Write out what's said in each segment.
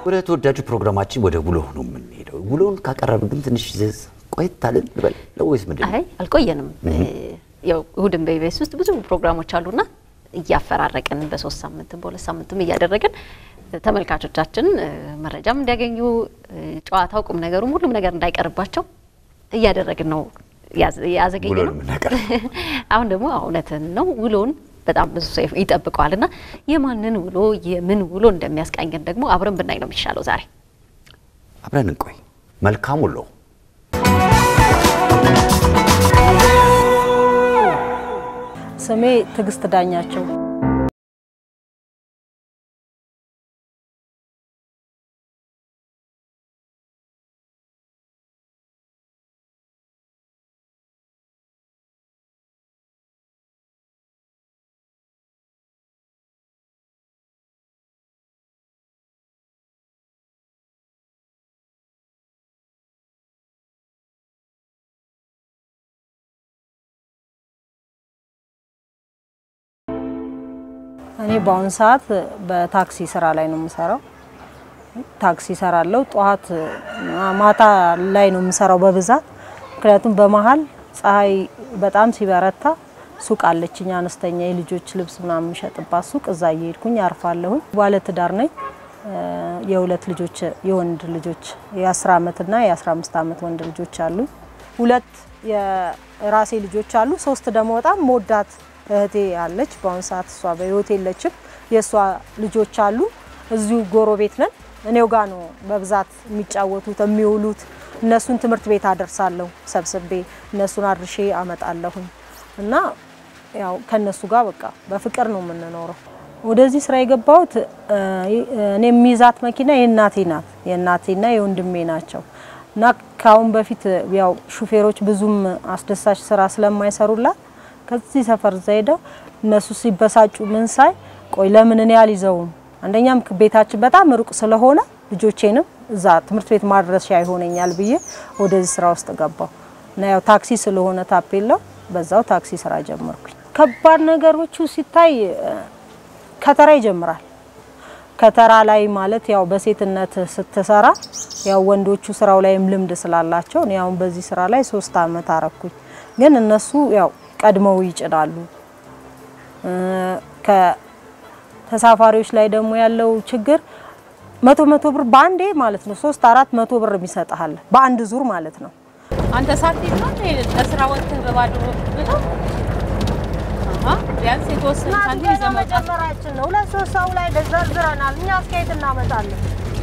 ወደ ተወዳጁ ፕሮግራማችን ወደ ውሎ ነው የምንሄደው ውሎን ካቀረብን ትንሽ ቆይታልን ለወይስ ምንድነው አይ አልቆየንም ያው እሁድን በኢቢኤስ ውስጥ ብዙ ፕሮግራሞች አሉና እያፈራረቀን በ3 ሳምንት በ2 ሳምንትም እያደረገን ተመልካቾቻችን መረጃም እንዲያገኙ ጨዋታው ቁም ነገሩም ሁሉም ነገር እንዳይቀርባቸው እያደረግን ነው ያዘገየነው አሁን ደግሞ እውነትን ነው ውሎን በጣም ብዙ ሰው ይጠብቀዋልና የማንን ውሎ የምን ውሎ እንደሚያስቃኘን ደግሞ አብረን ብናይ ነው የሚሻለው ዛሬ አብረን እንቆይ መልካም ውሎ ስሜ ትግስት ዳኛቸው እኔ ባውን ሰዓት በታክሲ ስራ ላይ ነው የምሰራው ታክሲ ሰራለው ጧት ማታ ላይ ነው የምሰራው በብዛት ምክንያቱም በመሃል ፀሐይ በጣም ሲበረታ ሱቅ አለችኛ አነስተኛ የልጆች ልብስ ምናምን የሚሸጥባት ሱቅ እዛ እየሄድኩኝ አርፋለሁ ባለ ትዳር ነኝ የሁለት ልጆች የወንድ ልጆች የ10 አመት እና የ15 አመት ወንድ ልጆች አሉ ሁለት የራሴ ልጆች አሉ ሶስት ደግሞ በጣም ሞዳት እህቴ አለች ባውን ሰዓት እሷ በህይወት የለችም የሷ ልጆች አሉ እዚሁ ጎሮቤት ነን እኔው ጋር ነው በብዛት የሚጫወቱት የሚውሉት እነሱን ትምህርት ቤት አደርሳለሁ ሰብስቤ እነሱን አድርሼ አመጣለሁ እና ያው ከነሱ ጋር በቃ በፍቅር ነው የምንኖረው ወደዚህ ስራ የገባሁት እኔ የሚይዛት መኪና የእናቴ ናት የእናቴና የወንድሜ ናቸው እና ካሁን በፊት ያው ሹፌሮች ብዙም አስደሳች ስራ ስለማይሰሩላት ከዚህ ሰፈር ዘይደው እነሱ ሲበሳጩ ምን ሳይ ቆይ ለምን እኔ ያልይዘውም አንደኛም ቤታችን በጣም ሩቅ ስለሆነ ልጆቼንም እዛ ትምህርት ቤት ማድረስ ያይሆነኛል ብዬ ወደዚህ ስራ ውስጥ ገባው እና ያው ታክሲ ስለሆነ ታፔላው በዛው ታክሲ ስራ ጀመርኩኝ ከባድ ነገሮቹ ሲታይ ከተራ ይጀምራል ከተራ ላይ ማለት ያው በሴትነት ስትሰራ ያው ወንዶቹ ስራው ላይም ልምድ ስላላቸው ነው ያው በዚህ ስራ ላይ 3 አመት አረኩኝ ግን እነሱ ያው ቀድመው ይጭዳሉ ከተሳፋሪዎች ላይ ደግሞ ያለው ችግር 100 ብር ባንዴ ማለት ነው 3-400 ብር የሚሰጣል በአንድ ዙር ማለት ነው አንተ ሳትይ ነው ለስራ ወጥተህ በባዶ ነው ቢያንስ የተወሰነ ሳንቲም ዘመጨመራችን ነው ለሶስት ሰው ላይ ደዘርዝረናል እኛ እስከየት እናመጣለን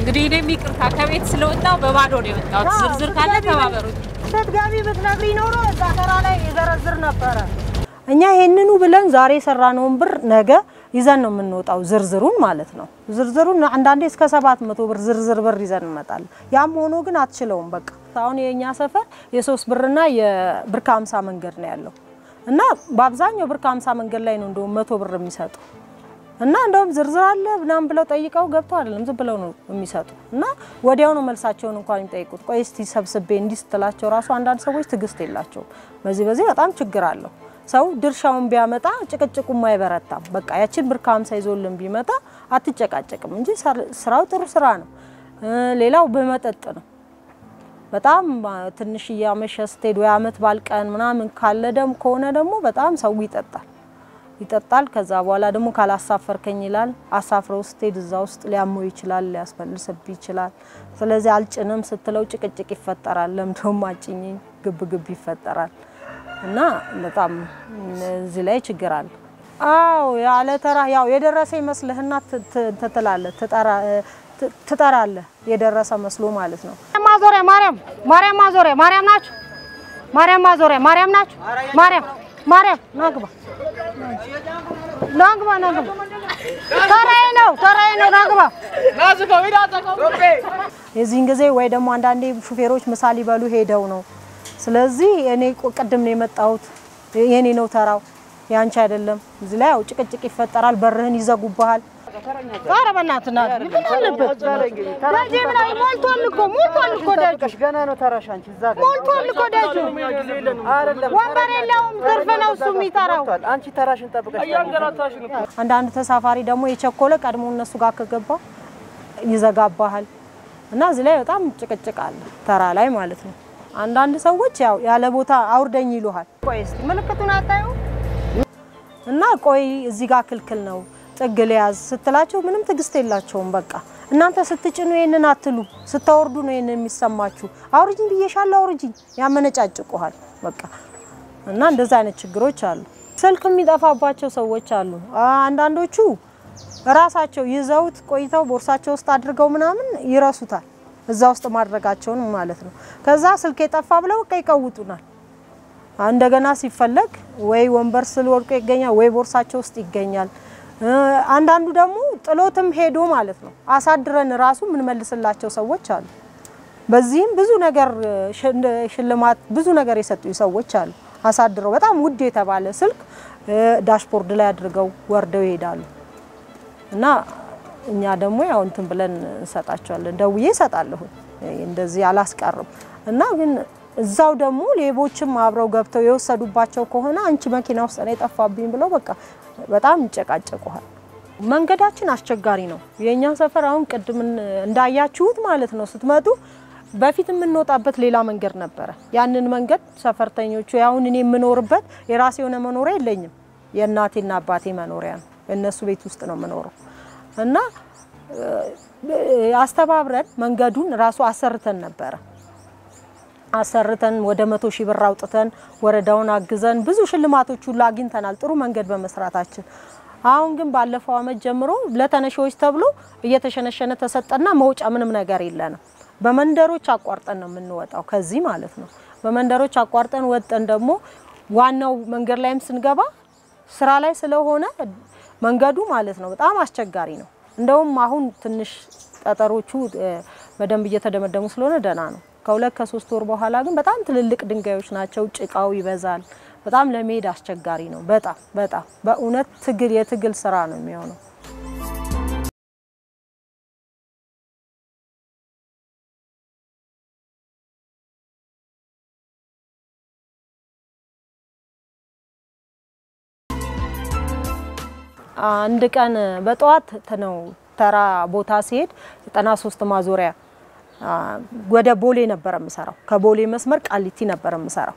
እንግዲህ እኔ ሚቅርታ ከቤት ስለወጣው በባዶ ነው የወጣው ዝርዝር ካለ ተባበሩኝ ስትጋቢ ብትነግሪ ኖሮ እዛ ተራ ላይ ይዘረዝር ነበር እኛ ይሄንኑ ብለን ዛሬ ሰራነውን ብር ነገ ይዘን ነው የምንወጣው ዝርዝሩን ማለት ነው ዝርዝሩን አንዳንዴ እስከ 700 ብር ዝርዝር ብር ይዘን እንመጣለን ያም ሆኖ ግን አትችለውም በቃ አሁን የኛ ሰፈር የ3 ብርና የብር 50 መንገድ ነው ያለው እና በአብዛኛው ብር 50 መንገድ ላይ ነው እንደው 100 ብር የሚሰጡ እና እንደውም ዝርዝር አለ ብናም ብለው ጠይቀው ገብተው አይደለም ዝም ብለው ነው የሚሰጡ እና ወዲያው ነው መልሳቸውን እንኳን የሚጠይቁት ቆይ እስቲ ሰብስቤ እንዲስትላቸው ራሱ አንዳንድ ሰዎች ትግስት የላቸው በዚህ በጣም ችግር አለው ሰው ድርሻውን ቢያመጣ ጭቅጭቁም አይበረታም በቃ ያችን ብር 50 ይዞልን ቢመጣ አትጨቃጨቅም እንጂ ስራው ጥሩ ስራ ነው ሌላው በመጠጥ ነው በጣም ትንሽ ያመሸ ስትሄድ ወይ አመት ባልቀን ምናምን ካለ ደም ከሆነ ደግሞ በጣም ሰው ይጠጣል ከዛ በኋላ ደግሞ ካላሳፈርከኝ ይላል አሳፍረው ስትሄድ እዛው ውስጥ ሊያመው ይችላል ሊያስፈልስብ ይችላል ስለዚህ አልጭንም ስትለው ጭቅጭቅ ይፈጠራል ለምዶም አጭኝ ግብግብ ይፈጠራል እና በጣም እዚህ ላይ ችግር አለ አው ያለ ተራ ያው የደረሰ ይመስልህና ትጠራለህ የደረሰ መስሎ ማለት ነው ማዞሪያ ማርያም ማዞሪያ ማርያም ናችሁ ማርያም ናግባ ተራይ ነው ናግባ የዚህን ጊዜ ወይ ደግሞ አንዳንዴ ሹፌሮች ምሳሌ ይበሉ ሄደው ነው ስለዚህ እኔ ቀደም ነው የመጣሁት የኔ ነው ተራው ያንቺ አይደለም እዚህ ላይ ጭቅጭቅ ይፈጠራል በርህን ይዘጉባሃል ኧረ በእናትና ይፈልበት ዳጂምና ሞልቷል እኮ ዳጅ ገና ነው ተራሽ አንቺ እዛ ጋር ሞልቷል እኮ ዳጅ አይደለም ወንበር የለውም ትርፍ ነው እሱ የሚጠራው አንቺ ተራሽን ጠብቀሽ አንዳንድ ተሳፋሪ ደግሞ የቸኮለ ቀድሞ እነሱ ጋር ከገባ ይዘጋባሃል እና እዚህ ላይ በጣም ጭቅጭቅ አለ ተራ ላይ ማለት ነው አንዳንድ ሰዎች ያው ያለ ቦታ አውርደኝ ይሉሃል ቆይ እስቲ ምልክቱን አታዩ እና ቆይ እዚህ ጋር ክልክል ነው ጥግ ሊያዝ ስትላቸው ምንም ትግስት የላቸውም በቃ እናንተ ስትጭኑ ይሄንን አትሉ ስታወርዱ ነው ይሄንን የሚሰማችሁ አውርጂኝ ብዬሻለሁ አውርጂኝ ያመነጫጭቁሃል በቃ እና እንደዛ አይነት ችግሮች አሉ ስልክ የሚጠፋባቸው ሰዎች አሉ አንዳንዶቹ ራሳቸው ይዘውት ቆይተው ቦርሳቸው ውስጥ አድርገው ምናምን ይረሱታል እዛ ውስጥ ማድረጋቸውን ማለት ነው ከዛ ስልክ የጠፋ ብለው ይቀውጡናል እንደገና ሲፈለግ ወይ ወንበር ስል ወርቆ ይገኛል ወይ ቦርሳቸው ውስጥ ይገኛል አንዳንዱ ደግሞ ጥሎትም ሄዶ ማለት ነው አሳድረን ራሱ ምን መልስላቸው ሰዎች አሉ በዚህም ብዙ ነገር ሽልማት ብዙ ነገር የሰጡኝ ሰዎች አሉ አሳድረው በጣም ውድ የተባለ ስልክ ዳሽቦርድ ላይ አድርገው ወርደው ይሄዳሉ እና እኛ ደግሞ ያው እንትን ብለን እንሰጣቸዋለን ደውዬ እሰጣለሁ እንደዚህ አላስቀርም እና ግን እዛው ደግሞ ሌቦችም አብረው ገብተው የወሰዱባቸው ከሆነ አንቺ መኪና ውስጥ ነው የጠፋብኝ ብለው በቃ በጣም ይጨቃጨቁሃል መንገዳችን አስቸጋሪ ነው የኛ ሰፈር አሁን ቅድም እንዳያችሁት ማለት ነው ስትመጡ በፊት የምንወጣበት ሌላ መንገድ ነበር ያንን መንገድ ሰፈርተኞቹ ያውን እኔ የምኖርበት የራሴ ሆነ መኖሪያ የለኝም የእናቴና አባቴ መኖሪያ ነው እነሱ ቤት ውስጥ ነው የምኖረው እና አስተባብረን መንገዱን ራሱ አሰርተን ነበር አሰርተን ወደ 100,000 ብር አውጥተን ወረዳውን አግዘን ብዙ ሽልማቶች ሁሉ አግኝተናል ጥሩ መንገድ በመስራታችን አሁን ግን ባለፈው አመት ጀምሮ ለተነሾች ተብሎ እየተሸነሸነ ተሰጠና መውጫ ምንም ነገር የለንም በመንደሮች አቋርጠን ነው የምንወጣው ከዚህ ማለት ነው በመንደሮች አቋርጠን ወጥተን ደግሞ ዋናው መንገድ ላይም ስንገባ ስራ ላይ ስለሆነ መንገዱ ማለት ነው በጣም አስቸጋሪ ነው እንደውም አሁን ትንሽ ጠጠሮቹ በደንብ እየተደመደሙ ስለሆነ ደና ነው ከሁለት ከ3 ወር በኋላ ግን በጣም ትልልቅ ድንጋዮች ናቸው ጭቃው ይበዛል በጣም ለመሄድ አስቸጋሪ ነው በጣም በእውነት የትግል ስራ ነው የሚሆነው አንድ ቀን በጧት ነው ተራ ቦታ ሲሄድ 93 ማዞሪያ ወደ ቦሌ ነበር የምሰራው ከቦሌ መስመር ቃሊቲ ነበር የምሰራው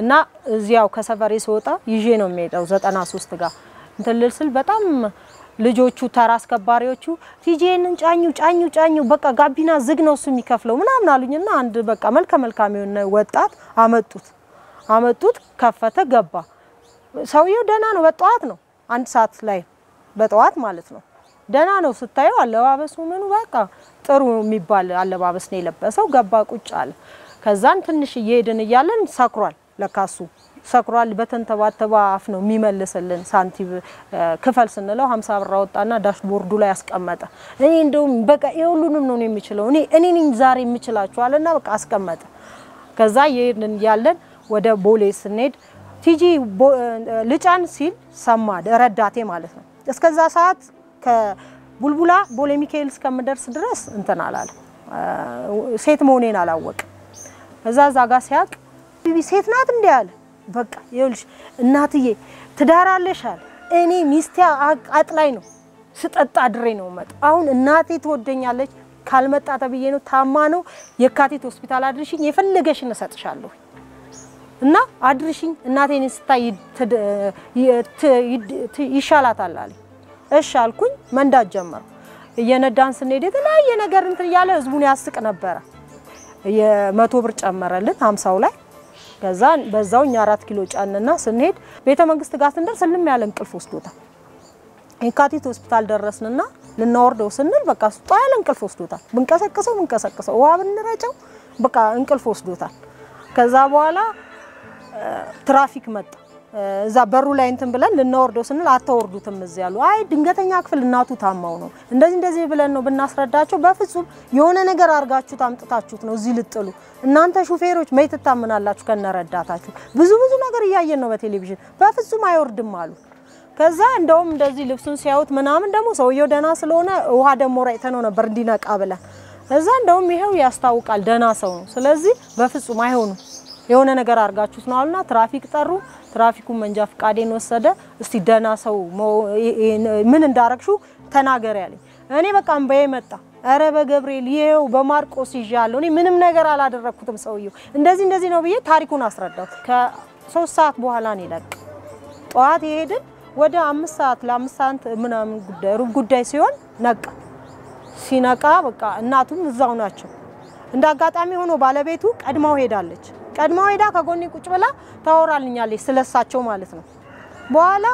እና እዚያው ከሰፈሬ ሲወጣ ይዤ ነው የሚሄደው 93 ጋር እንትልል ስል በጣም ልጆቹ ተራ አስከባሪዎቹ ቲጂንን ጫኙ በቃ ጋቢና ዝግ ነው እሱ የሚከፍለው ምናምን አሉኝና አንድ በቃ መልካም የሆነ ወጣት አመጡት ከፈተ ገባ ሰውየው ደና ነው በጧት ነው አንድ ሰዓት ላይ በጧት ማለት ነው ደና ነው ስታየው አለባበሱ ምኑ በቃ ጥሩ የሚባል አለባበስ ነው የለበሰው ገባ ቁጭ አለ ከዛን ትንሽ እየሄድን ይያለን ሰክሯል ለካሱ ሰክሯል በተንተባተባ አፍ ነው የሚመልስልን ሳንቲም ክፈል ስንለው 50 ብር አወጣና ዳሽቦርዱ ላይ ያስቀመጠ እኔ እንደውም በቃ ይሁሉንም ነው የሚችለው እኔ ነኝ ዛሬ የምችላችሁ አለና በቃ አስቀመጠ ከዛ ይሄድን ያለን ወደ ቦሌ ስንሄድ ቲጂ ልጫን ሲል ሰማ ረዳቴ ማለት ነው እስከዛ ሰዓት ከቡልቡላ ቦሌ ሚካኤል እስከምደርስ ድረስ እንትን አላለ ሴት መሆኔን አላወቀ እዛ ጋር ሲያቅ ቢቢ ሴት ናት እንዴ አለ በቃ ይኸውልሽ እናትዬ ትዳራለሻል እኔ ሚስቴ አጥላይ ነው ስጠጣ ድሬ ነው መጣ አሁን እናቴ ትወደኛለች ካልመጣ ተብዬ ነው ታማ ነው የካቲት ሆስፒታል አድርሽኝ የፈለገሽን እሰጥሻለሁ እና አድርሽኝ እናቴን ስታይ ይሻላታል አለ እሺ አልኩኝ መንዳት ጀመረ እየነዳን ስንሄድ የተለያየ ነገር እንትን ያለ ህዝቡን ያስቅ ነበር የ100 ብር ጨመረልን 50 ላይ ከዛን በዛውኛ 4 ኪሎ ጫንና ስንሄድ ቤተ መንግስት ጋር ስንደርስ ልም ያለ እንቅልፍ ወስዶታል የካቲት ሆስፒታል ደረስንና ልናወርደው ስንል በቃ ያለ እንቅልፍ ወስዶታል ብንቀሰቅሰው ውሃ ብንረጨው በቃ እንቅልፍ ወስዶታል ከዛ በኋላ ትራፊክ መጣ እዛ በሩ ላይ እንትን ብለን ልናወርደው ስንል አታወርዱትም እዚህ ያሉ አይ ድንገተኛ ክፍል እናቱ ታማው ነው እንደዚህ ብለን ነው ብናስረዳቸው በፍጹም የሆነ ነገር አርጋችሁ ታምጥታችሁት ነው እዚህ ልጥሉ እናንተ ሹፌሮች መይተታምናላችሁ ከነረዳታችሁ ብዙ ነገር ያያየን ነው በቴሌቪዥን በፍጹም አይወርድም አሉ ከዛ እንደውም እንደዚህ ልብሱን ሲያዩት ምናምን ደግሞ ሰውየው ደና ስለሆነ ውሃ ደሞ ራይተነው ነበር እንዲነቃ ብለን እዛ እንደውም ይሄው ያስታውቃል ደና ሰው ነው ስለዚህ በፍጹም አይሆንም የሆነ ነገር አርጋችሁት ነው አሉና ትራፊክ ጠሩ። ትራፊኩ መንጃ ፍቃዴን ወሰደ። እስቲ ደና ሰው ምን እንዳረግሹ ተናገር ያለኝ። እኔ በቃ እንበይ መጣ። አረ በገብርኤል ይሄው በማርቆስ ይዣለሁ እኔ ምንም ነገር አላደረኩትም ሰውየው እንደዚህ ነው ብዬ ታሪኩን አስረዳው። ከ3 ሰዓት በኋላ ነው ይለቅ ጧት ይሄድን ወደ 5 ሰዓት ለ5 ሰዓት ምናምን ጉዳይ ሲሆን ነቃ። ሲነቃ በቃ እናቱም እዛው ናቸው። እንዳጋጣሚ ሆኖ ባለቤቱ ቀድማው ሄዳለች። ቀድማው ሄዳ ከጎኔ ቁጭ ብላ ታወራልኛለች ስለሳቸው ማለት ነው። በኋላ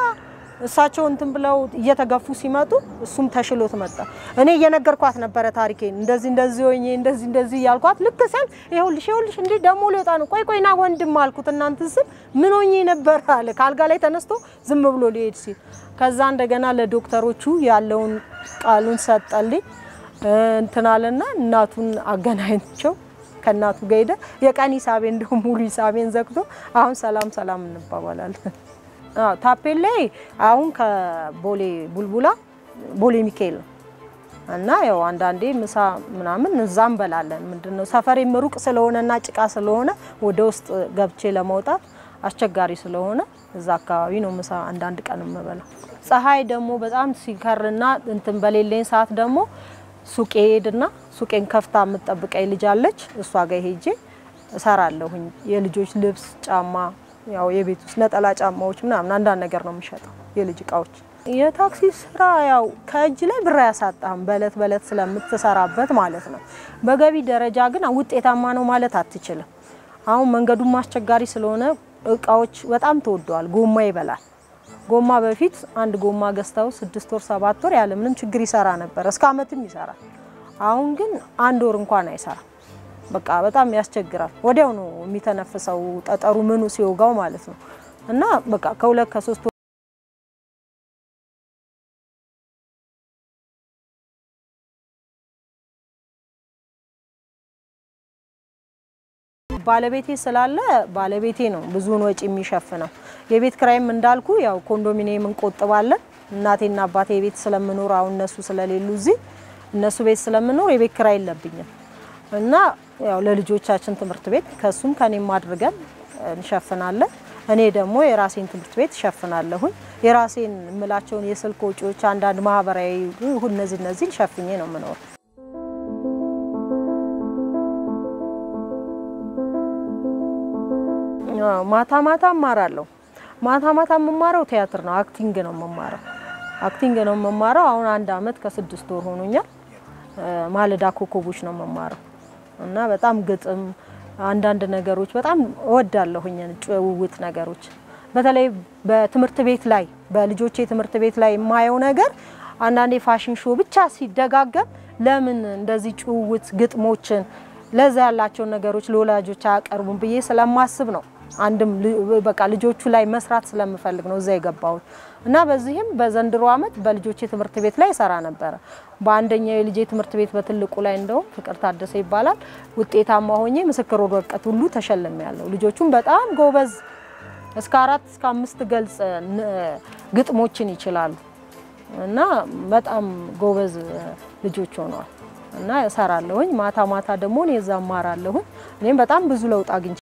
እሳቸው እንትን ብለው እየተገፉ ሲመጡ እሱም ተሽሎት መጣ። እኔ እየነገርኳት ነበር ታሪኬን እንደዚህ ሆኜ እንደዚህ ያልኳት ልክ ሰል ይኸውልሽ እንዴ ደሞ ሊወጣ ነው ቆይና ወንድም አልኩት እናንተ ስል ምን ሆኜ ነበር አለ። ካልጋ ላይ ተነስቶ ዝም ብሎ ሊሄድ ሲል ከዛ እንደገና ለዶክተሮቹ ያለውን ቃሉን ሰጠልኝ። እንትናለና እናቱን አገናኝቸው ከናቱ ጋር ሄደ። የቀን ሂሳቤን እንደው ሙሉ ሂሳቤን ዘግቶ አሁን ሰላም እንባባላለን። ታፔል ላይ አሁን ከቦሌ ቡልቡላ ቦሌ ሚካኤል እና ያው አንዳንዴ ምሳ ምናምን እዛም በላለን። ምንድነው ሰፈሬም ሩቅ ስለሆነና ጭቃ ስለሆነ ወደ ውስጥ ገብቼ ለመውጣት አስቸጋሪ ስለሆነ እዛ አካባቢ ነው ምሳ አንዳንድ ቀን መበላ። ፀሐይ ደግሞ በጣም ሲከርና እንትን በሌለኝ ሰዓት ደግሞ ሱቄ ሄድና ሱቄን ከፍታ የምትጠብቀኝ ልጅ አለች። እሷ ጋር ሄጄ እሰራለሁኝ። የልጆች ልብስ፣ ጫማ ያው የቤት ውስጥ ነጠላ ጫማዎች ምናምን አንዳንድ ነገር ነው የሚሸጠው የልጅ እቃዎች። የታክሲ ስራ ያው ከእጅ ላይ ብር ያሳጣም በለት ስለምትሰራበት ማለት ነው። በገቢ ደረጃ ግን ውጤታማ ነው ማለት አትችልም። አሁን መንገዱም አስቸጋሪ ስለሆነ እቃዎች በጣም ተወደዋል። ጎማ ይበላል። ጎማ በፊት አንድ ጎማ ገዝተው 6 ወር 7 ወር ያለ ምንም ችግር ይሰራ ነበር። እስከ አመትም ይሰራል። አሁን ግን 1 ወር እንኳን አይሰራም። በቃ በጣም ያስቸግራል። ወዲያው ነው የሚተነፍሰው ጠጠሩ ምኑ ሲወጋው ማለት ነው። እና በቃ ከ2 ከ3 ባለቤቴ ስላለ ባለቤቴ ነው ብዙውን ወጪ የሚሸፍነው። የቤት ክራይም እንዳልኩ ያው ኮንዶሚኒየም እንቆጥባለን። እናቴና አባቴ ቤት ስለምኖር አሁን እነሱ ስለሌሉ እዚህ እነሱ ቤት ስለምኖር የቤት ክራይ የለብኝም እና ያው ለልጆቻችን ትምህርት ቤት ከሱም ከኔም አድርገን እንሸፍናለን። እኔ ደግሞ የራሴን ትምህርት ቤት ሸፍናለሁ። የራሴን ምላቸውን የስልክ ወጪዎች አንዳንድ ማህበራዊ እነዚህ ሸፍኜ ነው የምኖር። ማታ እማራለሁ። ማታ የምማረው ቲያትር ነው። አክቲንግ ነው የምማረው። አሁን 1 አመት ከ6 ወር ሆኖኛል። ማለዳ ኮከቦች ነው የምማረው እና በጣም ግጥም አንዳንድ ነገሮች በጣም እወዳለሁኝ። ጭውውት ነገሮች በተለይ በትምህርት ቤት ላይ በልጆቼ ትምህርት ቤት ላይ የማየው ነገር አንዳንዴ ፋሽን ሾው ብቻ ሲደጋገም ለምን እንደዚህ ጭውውት ግጥሞችን ለዛ ያላቸው ነገሮች ለወላጆች አቀርቡን ብዬ ስለማስብ ነው። አንድም በቃ ልጆቹ ላይ መስራት ስለምፈልግ ነው እዛ የገባው እና በዚህም በዘንድሮ አመት በልጆቼ ትምህርት ቤት ላይ ሰራ ነበር። በአንደኛው የልጄ ትምህርት ቤት በትልቁ ላይ እንደው ፍቅር ታደሰ ይባላል ውጤታማ ሆኜ ምስክር ወረቀት ሁሉ ተሸልሜያለሁ። ልጆቹም በጣም ጎበዝ እስከ 4 እስከ 5 ገልጽ ግጥሞችን ይችላሉ እና በጣም ጎበዝ ልጆች ሆነዋል እና እሰራለሁኝ። ማታ ደግሞ እኔ እዛ ማራለሁ። እኔም በጣም ብዙ ለውጥ አግኝቻለሁ።